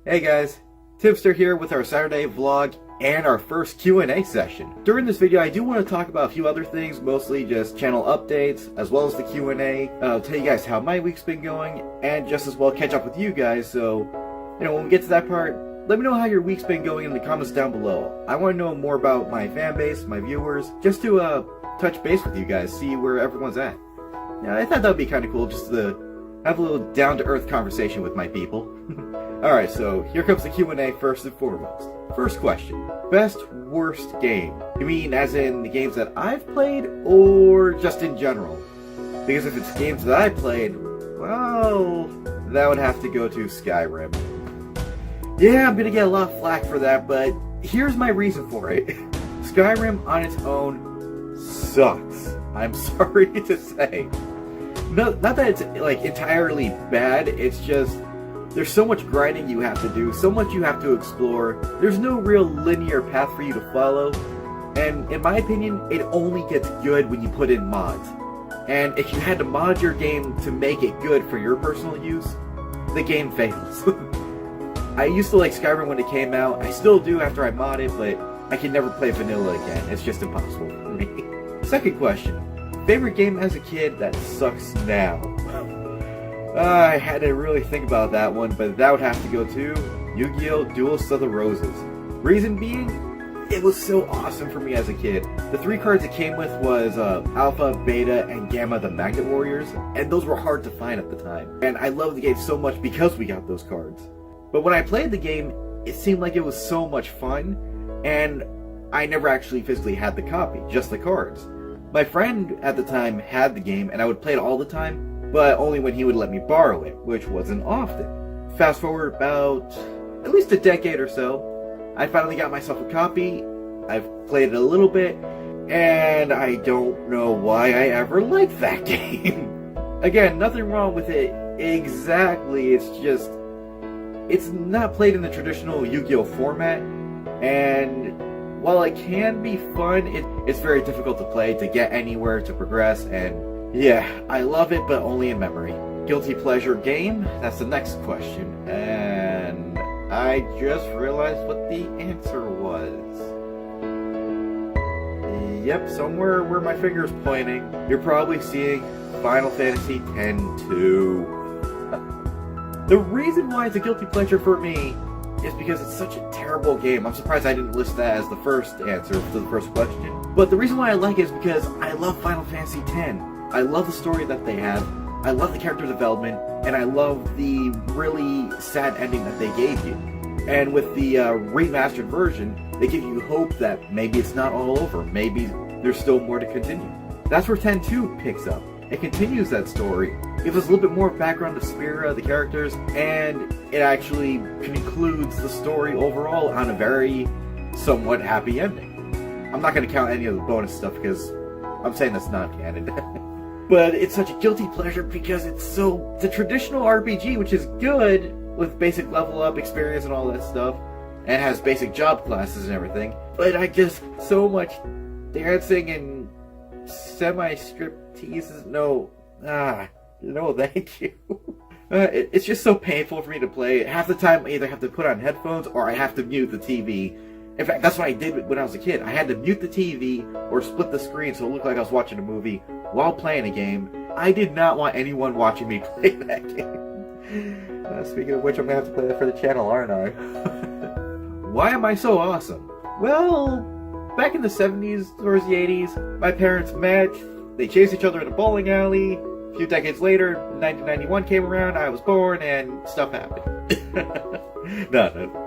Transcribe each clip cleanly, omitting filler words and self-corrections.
Hey guys, Timster here with our Saturday vlog and our first Q&A session. During this video I do want to talk about a few other things, mostly just channel updates as well as the Q&A. I'll tell you guys how my week's been going and just as well catch up with you guys, so when we get to that part, let me know how your week's been going in the comments down below. I want to know more about my fan base, my viewers, just to touch base with you guys, see where everyone's at. Yeah, I thought that would be kind of cool just to have a little down-to-earth conversation with my people. Alright, so here comes the Q&A first and foremost. First question. Best worst game? You mean as in the games that I've played or just in general? Because if it's games that I played, well, that would have to go to Skyrim. Yeah, I'm gonna get a lot of flack for that, but here's my reason for it. Skyrim on its own sucks. I'm sorry to say. Not that it's like entirely bad, it's just there's so much grinding you have to do, so much you have to explore. There's no real linear path for you to follow, and in my opinion, it only gets good when you put in mods. And if you had to mod your game to make it good for your personal use, the game fails. I used to like Skyrim when it came out, I still do after I mod it, but I can never play vanilla again. It's just impossible for me. Second question. Favorite game as a kid that sucks now? I had to really think about that one, but that would have to go to Yu-Gi-Oh! Duelists of the Roses. Reason being, it was so awesome for me as a kid. The 3 cards it came with was Alpha, Beta, and Gamma the Magnet Warriors, and those were hard to find at the time. And I loved the game so much because we got those cards. But when I played the game, it seemed like it was so much fun, and I never actually physically had the copy, just the cards. My friend at the time had the game, and I would play it all the time, but only when he would let me borrow it, which wasn't often. Fast forward about at least a decade or so, I finally got myself a copy. I've played it a little bit, and I don't know why I ever liked that game. Again, nothing wrong with it exactly, it's just, it's not played in the traditional Yu-Gi-Oh! Format, and while it can be fun, it's very difficult to play, to get anywhere, to progress, and yeah, I love it, but only in memory. Guilty pleasure game? That's the next question. And I just realized what the answer was. Yep, somewhere where my finger's pointing, you're probably seeing Final Fantasy X-2. The reason why it's a guilty pleasure for me is because it's such a terrible game. I'm surprised I didn't list that as the first answer to the first question. But the reason why I like it is because I love Final Fantasy X. I love the story that they have, I love the character development, and I love the really sad ending that they gave you. And with the remastered version, they give you hope that maybe it's not all over, maybe there's still more to continue. That's where 10-2 picks up. It continues that story, gives us a little bit more background of Spira, the characters, and it actually concludes the story overall on a very somewhat happy ending. I'm not going to count any of the bonus stuff because I'm saying that's not canon. But it's such a guilty pleasure because it's the traditional RPG, which is good with basic level up experience and all that stuff, and has basic job classes and everything. But I just, so much dancing and semi-stripteases, no thank you. It's just so painful for me to play. Half the time I either have to put on headphones or I have to mute the TV. In fact, that's what I did when I was a kid. I had to mute the TV or split the screen so it looked like I was watching a movie while playing a game. I did not want anyone watching me play that game. Speaking of which, I'm going to have to play that for the channel, aren't I? Why am I so awesome? Well, back in the 70s, towards the 80s, my parents met, they chased each other in a bowling alley. A few decades later, 1991 came around, I was born, and stuff happened. No.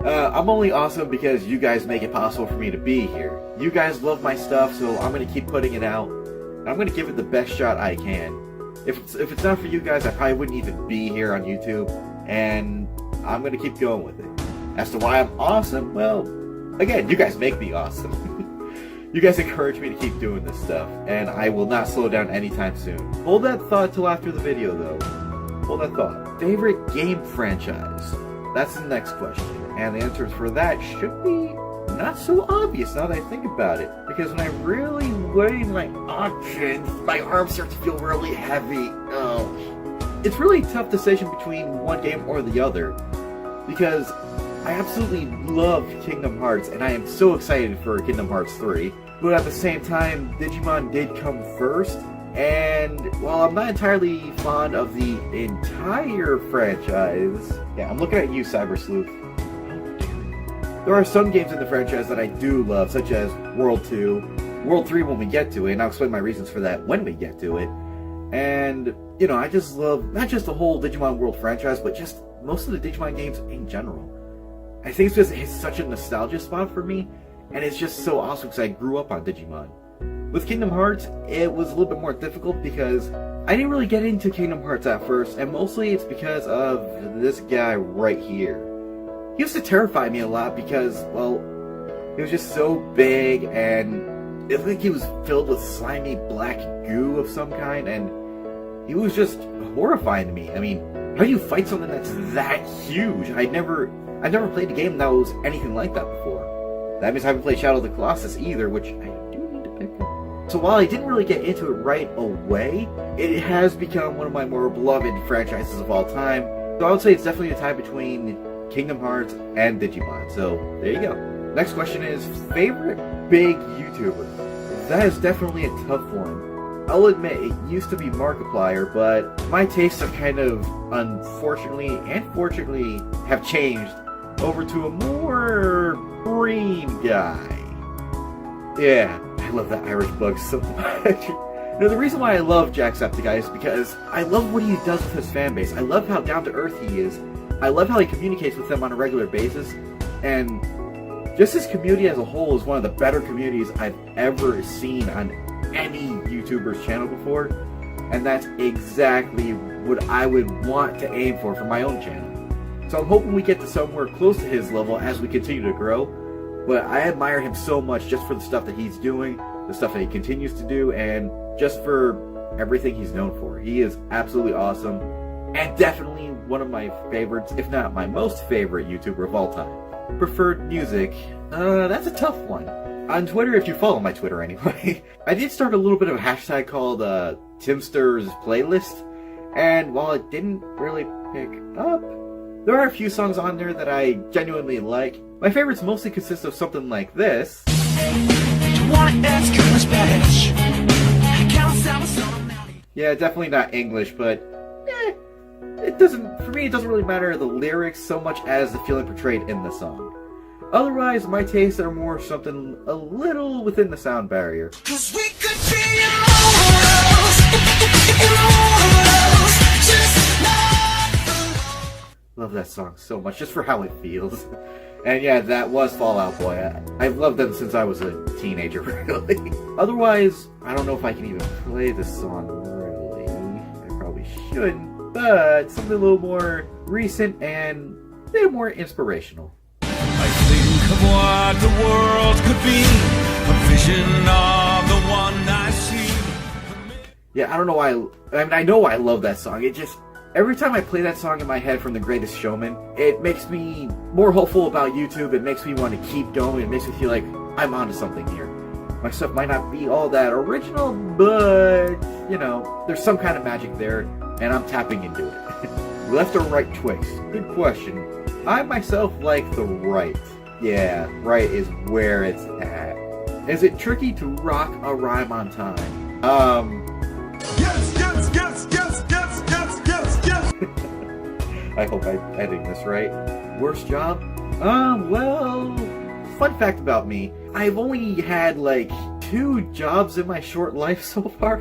I'm only awesome because you guys make it possible for me to be here. You guys love my stuff, so I'm going to keep putting it out. I'm going to give it the best shot I can. If it's not for you guys, I probably wouldn't even be here on YouTube, and I'm going to keep going with it. As to why I'm awesome, well, again, you guys make me awesome. You guys encourage me to keep doing this stuff, and I will not slow down anytime soon. Hold that thought till after the video, though. Hold that thought. Favorite game franchise? That's the next question, and the answers for that should be not so obvious now that I think about it. Because when I really weigh my options, my arms start to feel really heavy. It's really a tough decision between one game or the other. because I absolutely love Kingdom Hearts, and I am so excited for Kingdom Hearts 3. But at the same time, Digimon did come first, and while I'm not entirely fond of the entire franchise... Yeah, I'm looking at you, Cyber Sleuth. There are some games in the franchise that I do love, such as World 2, World 3 when we get to it, and I'll explain my reasons for that when we get to it. And, you know, I just love not just the whole Digimon World franchise, but just most of the Digimon games in general. I think it's such a nostalgia spot for me, and it's just so awesome because I grew up on Digimon. With Kingdom Hearts, it was a little bit more difficult because I didn't really get into Kingdom Hearts at first, and mostly it's because of this guy right here. He used to terrify me a lot because, well, he was just so big, and it looked like he was filled with slimy black goo of some kind, and he was just horrifying to me. I mean, how do you fight something that's that huge? I've never played a game that was anything like that before. That means I haven't played Shadow of the Colossus either, which I do need to pick up. So while I didn't really get into it right away, it has become one of my more beloved franchises of all time. So I would say it's definitely a tie between Kingdom Hearts and Digimon. So there you go. Next question is, favorite big YouTuber? That is definitely a tough one. I'll admit, it used to be Markiplier, but my tastes have kind of, unfortunately and fortunately, have changed over to a more green guy. Yeah, I love that Irish bug so much. Now, the reason why I love Jacksepticeye is because I love what he does with his fanbase. I love how down-to-earth he is. I love how he communicates with them on a regular basis, and just his community as a whole is one of the better communities I've ever seen on any YouTuber's channel before, and that's exactly what I would want to aim for my own channel. So I'm hoping we get to somewhere close to his level as we continue to grow, but I admire him so much just for the stuff that he's doing, the stuff that he continues to do, and just for everything he's known for. He is absolutely awesome, and definitely one of my favorites, if not my most favorite YouTuber of all time. Preferred music? That's a tough one. On Twitter, if you follow my Twitter anyway, I did start a little bit of a hashtag called Timster's Playlist, and while it didn't really pick up, there are a few songs on there that I genuinely like. My favorites mostly consist of something like this. Yeah, definitely not English, but it doesn't really matter the lyrics so much as the feeling portrayed in the song. Otherwise, my tastes are more something a little within the sound barrier. 'Cause we could be immortals, just not. Love that song so much, just for how it feels. And yeah, that was Fall Out Boy. I've loved them since I was a teenager, really. Otherwise, I don't know if I can even play this song, really. I probably shouldn't, but something a little more recent and a bit more inspirational. I think of what the world could be, a vision of the one I see. Yeah, I don't know why, I mean, I know why I love that song. It just, every time I play that song in my head from The Greatest Showman, it makes me more hopeful about YouTube. It makes me want to keep going. It makes me feel like I'm onto something here. My stuff might not be all that original, but, you know, there's some kind of magic there, and I'm tapping into it. Left or right Twix? Good question. I myself like the right. Yeah, right is where it's at. Is it tricky to rock a rhyme on time? Yes, yes, yes, yes, yes, yes, yes, yes. I hope I'm editing this right. Worst job? Well, fun fact about me. I've only had like 2 jobs in my short life so far.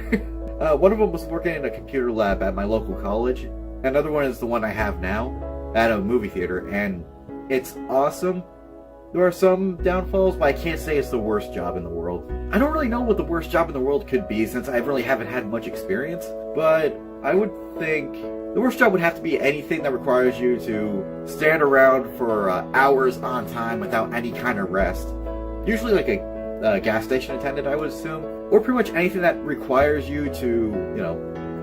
One of them was working in a computer lab at my local college. Another one is the one I have now at a movie theater, and it's awesome. There are some downfalls, but I can't say it's the worst job in the world. I don't really know what the worst job in the world could be since I really haven't had much experience, but I would think the worst job would have to be anything that requires you to stand around for hours on time without any kind of rest. Usually like a gas station attendant, I would assume, or pretty much anything that requires you to, you know,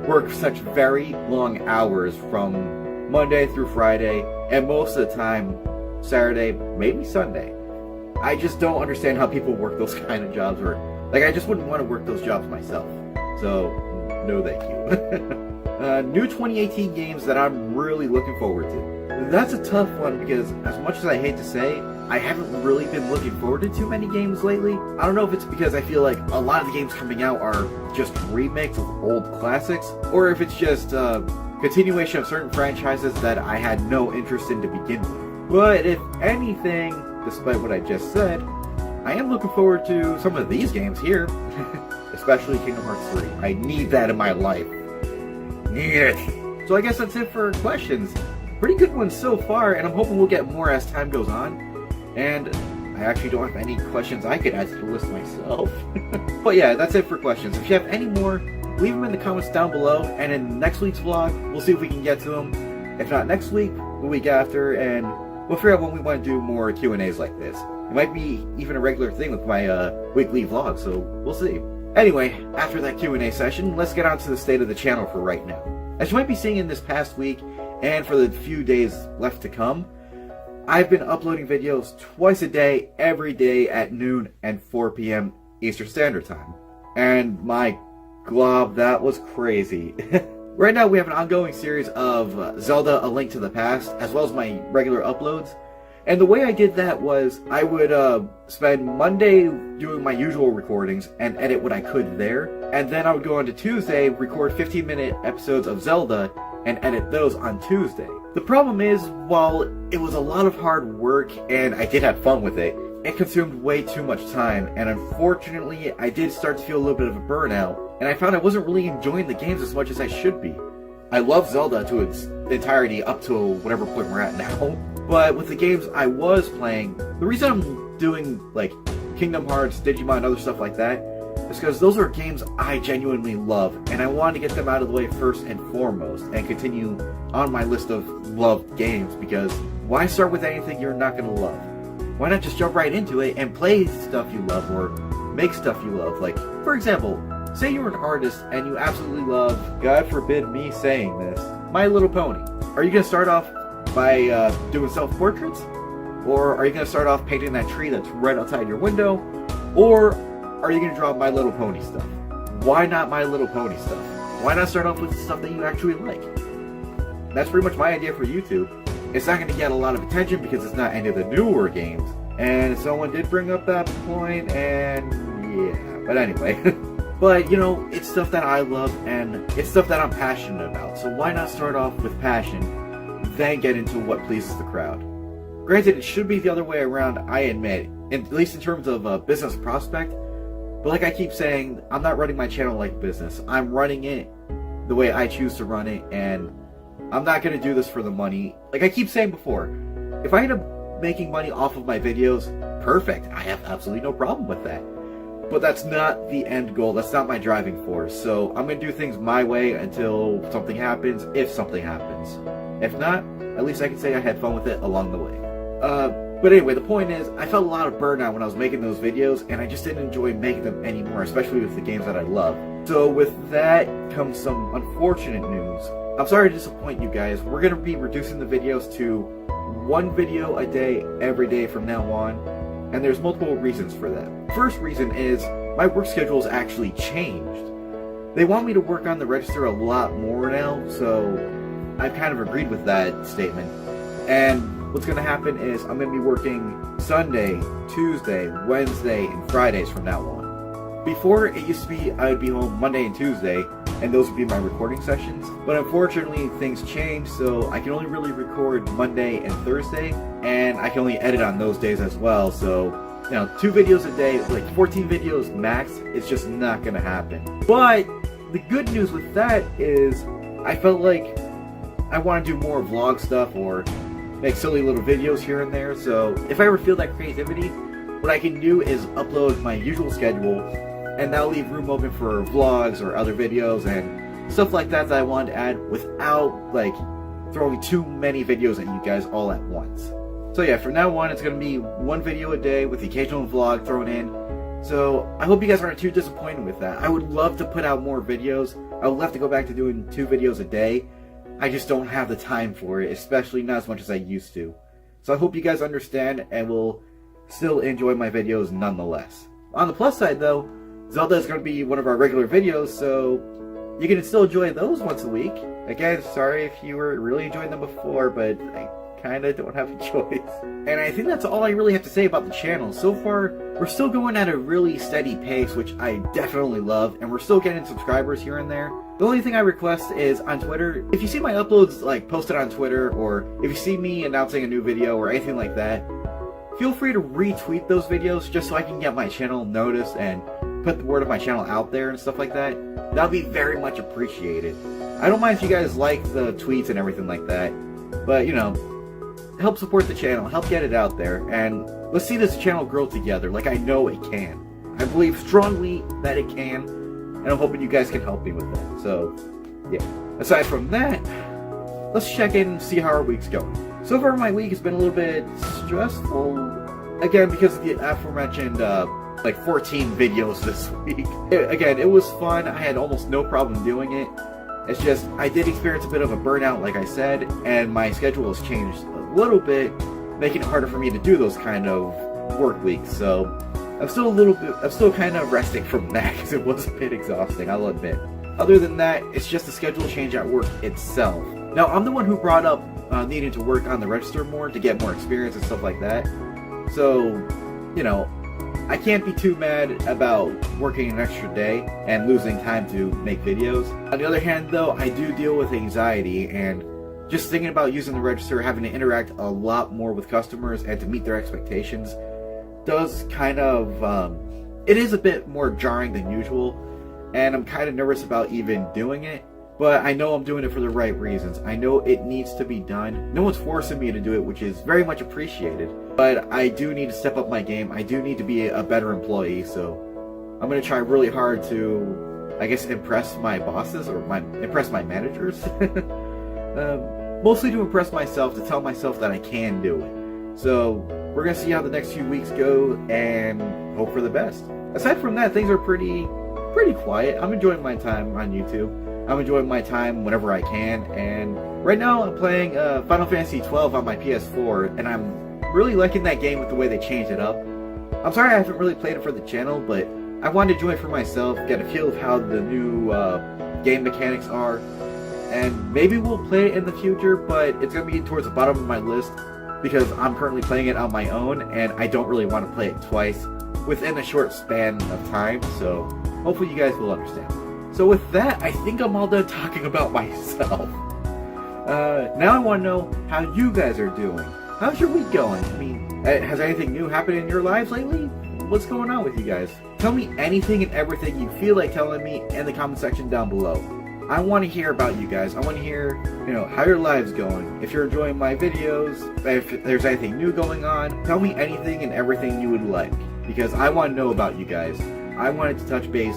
work such very long hours from Monday through Friday, and most of the time Saturday, maybe Sunday. I just don't understand how people work those kind of jobs, or like I just wouldn't want to work those jobs myself. So, no thank you. New 2018 games that I'm really looking forward to. That's a tough one because as much as I hate to say, I haven't really been looking forward to too many games lately. I don't know if it's because I feel like a lot of the games coming out are just remakes of old classics, or if it's just continuation of certain franchises that I had no interest in to begin with. But if anything, despite what I just said, I am looking forward to some of these games here. Especially Kingdom Hearts 3. I need that in my life. Need it. So I guess that's it for questions. Pretty good ones so far, and I'm hoping we'll get more as time goes on. And I actually don't have any questions I could add to the list myself. But yeah, that's it for questions. If you have any more, leave them in the comments down below, and in next week's vlog, we'll see if we can get to them. If not next week, the week after, and we'll figure out when we want to do more Q&As like this. It might be even a regular thing with my weekly vlog, so we'll see. Anyway, after that Q&A session, let's get on to the state of the channel for right now. As you might be seeing in this past week, and for the few days left to come, I've been uploading videos twice a day, every day at noon and 4 p.m. Eastern Standard Time. And my glob, that was crazy. Right now we have an ongoing series of Zelda A Link to the Past, as well as my regular uploads. And the way I did that was, I would spend Monday doing my usual recordings and edit what I could there. And then I would go on to Tuesday, record 15-minute episodes of Zelda, and edit those on Tuesday. The problem is, while it was a lot of hard work and I did have fun with it, it consumed way too much time, and unfortunately I did start to feel a little bit of a burnout, and I found I wasn't really enjoying the games as much as I should be. I love Zelda to its entirety up to whatever point we're at now, but with the games I was playing, the reason I'm doing like Kingdom Hearts, Digimon, and other stuff like that is because those are games I genuinely love, and I wanted to get them out of the way first and foremost, and continue on my list of loved games, because why start with anything you're not going to love? Why not just jump right into it and play stuff you love, or make stuff you love? Like, for example, say you're an artist and you absolutely love, God forbid me saying this, My Little Pony. Are you going to start off by doing self-portraits? Or are you going to start off painting that tree that's right outside your window? Or are you going to draw My Little Pony stuff? Why not My Little Pony stuff? Why not start off with stuff that you actually like? That's pretty much my idea for YouTube. It's not going to get a lot of attention because it's not any of the newer games. And someone did bring up that point, and yeah. But anyway. But, you know, it's stuff that I love, and it's stuff that I'm passionate about. So why not start off with passion, then get into what pleases the crowd? Granted, it should be the other way around, I admit, at least in terms of a business prospect. But like I keep saying, I'm not running my channel like business. I'm running it the way I choose to run it, and I'm not going to do this for the money. Like I keep saying before, if I end up making money off of my videos, perfect. I have absolutely no problem with that. But that's not the end goal. That's not my driving force. So I'm going to do things my way until something happens, if something happens. If not, at least I can say I had fun with it along the way. But anyway, the point is, I felt a lot of burnout when I was making those videos, and I just didn't enjoy making them anymore, especially with the games that I love. So with that comes some unfortunate news. I'm sorry to disappoint you guys. We're going to be reducing the videos to 1 video a day, every day from now on, and there's multiple reasons for that. First reason is, my work schedule has actually changed. They want me to work on the register a lot more now, so I've kind of agreed with that statement. And what's going to happen is I'm going to be working Sunday, Tuesday, Wednesday, and Fridays from now on. Before, it used to be I would be home Monday and Tuesday, and those would be my recording sessions. But unfortunately, things changed, so I can only really record Monday and Thursday, and I can only edit on those days as well. So, you know, 2 videos a day, like 14 videos max, it's just not going to happen. But the good news with that is I felt like I want to do more vlog stuff or make silly little videos here and there. So if I ever feel that creativity, what I can do is upload my usual schedule, and that'll leave room open for vlogs or other videos and stuff like that that I want to add without like throwing too many videos at you guys all at once. So yeah, from now on it's going to be 1 video a day with the occasional vlog thrown in. So I hope you guys aren't too disappointed with that. I would love to put out more videos. I would love to go back to doing 2 videos a day. I just don't have the time for it, especially not as much as I used to. So I hope you guys understand and will still enjoy my videos nonetheless. On the plus side though, Zelda is going to be one of our regular videos, so you can still enjoy those once a week. Again, sorry if you were really enjoying them before, but kinda don't have a choice. And I think that's all I really have to say about the channel. So far, we're still going at a really steady pace, which I definitely love, and we're still getting subscribers here and there. The only thing I request is on Twitter, if you see my uploads like posted on Twitter, or if you see me announcing a new video or anything like that, feel free to retweet those videos just so I can get my channel noticed and put the word of my channel out there and stuff like that. That'll be very much appreciated. I don't mind if you guys like the tweets and everything like that, but you know, help support the channel, help get it out there, and let's see this channel grow together like I know it can. I believe strongly that it can, and I'm hoping you guys can help me with that. So, yeah. Aside from that, let's check in and see how our week's going. So far my week has been a little bit stressful, again because of the aforementioned like 14 videos this week. Again, it was fun, I had almost no problem doing it. It's just, I did experience a bit of a burnout, like I said, and my schedule has changed a little bit, making it harder for me to do those kind of work weeks. So I'm still kind of resting from that because it was a bit exhausting, I'll admit. Other than that, it's just a schedule change at work itself. Now, I'm the one who brought up needing to work on the register more to get more experience and stuff like that. So, you know, I can't be too mad about working an extra day and losing time to make videos. On the other hand though, I do deal with anxiety, and just thinking about using the register, having to interact a lot more with customers and to meet their expectations does kind of, it is a bit more jarring than usual, and I'm kind of nervous about even doing it. But I know I'm doing it for the right reasons. I know it needs to be done. No one's forcing me to do it, which is very much appreciated. But I do need to step up my game. I do need to be a better employee, so I'm going to try really hard to, I guess, impress my bosses, or impress my managers. Mostly to impress myself, to tell myself that I can do it. So we're going to see how the next few weeks go and hope for the best. Aside from that, things are pretty quiet. I'm enjoying my time on YouTube. I'm enjoying my time whenever I can, and right now I'm playing Final Fantasy XII on my PS4, and I'm really liking that game with the way they changed it up. I'm sorry I haven't really played it for the channel, but I wanted to join it for myself, get a feel of how the new game mechanics are, and maybe we'll play it in the future, but it's going to be towards the bottom of my list because I'm currently playing it on my own, and I don't really want to play it twice within a short span of time, so hopefully you guys will understand. So with that, I think I'm all done talking about myself. Now I want to know how you guys are doing. How's your week going? I mean, has anything new happened in your lives lately? What's going on with you guys? Tell me anything and everything you feel like telling me in the comment section down below. I want to hear about you guys. I want to hear, you know, how your lives going. If you're enjoying my videos, if there's anything new going on, tell me anything and everything you would like. Because I want to know about you guys. I wanted to touch base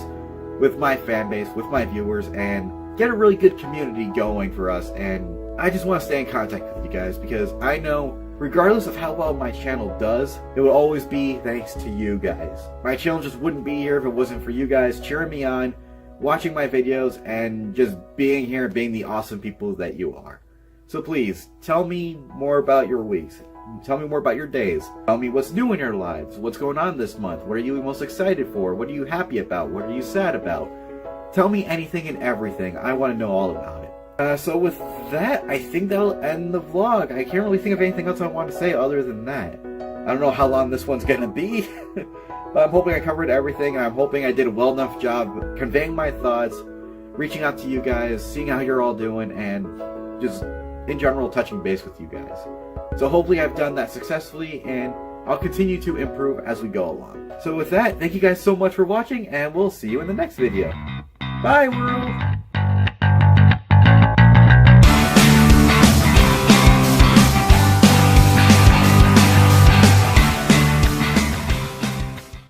with my fan base, with my viewers, and get a really good community going for us. And I just want to stay in contact with you guys because I know regardless of how well my channel does, it will always be thanks to you guys. My channel just wouldn't be here if it wasn't for you guys cheering me on, watching my videos, and just being here and being the awesome people that you are. So please, tell me more about your weeks. Tell me more about your days. Tell me what's new in your lives. What's going on this month? What are you most excited for? What are you happy about? What are you sad about? Tell me anything and everything. I want to know all about it. So with that, I think that'll end the vlog. I can't really think of anything else I want to say other than that. I don't know how long this one's gonna be, but I'm hoping I covered everything. I'm hoping I did a well enough job conveying my thoughts, reaching out to you guys, seeing how you're all doing, and just in general touching base with you guys. So hopefully I've done that successfully, and I'll continue to improve as we go along. So with that, thank you guys so much for watching, and we'll see you in the next video. Bye, world!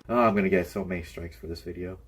Oh, I'm gonna get so many strikes for this video.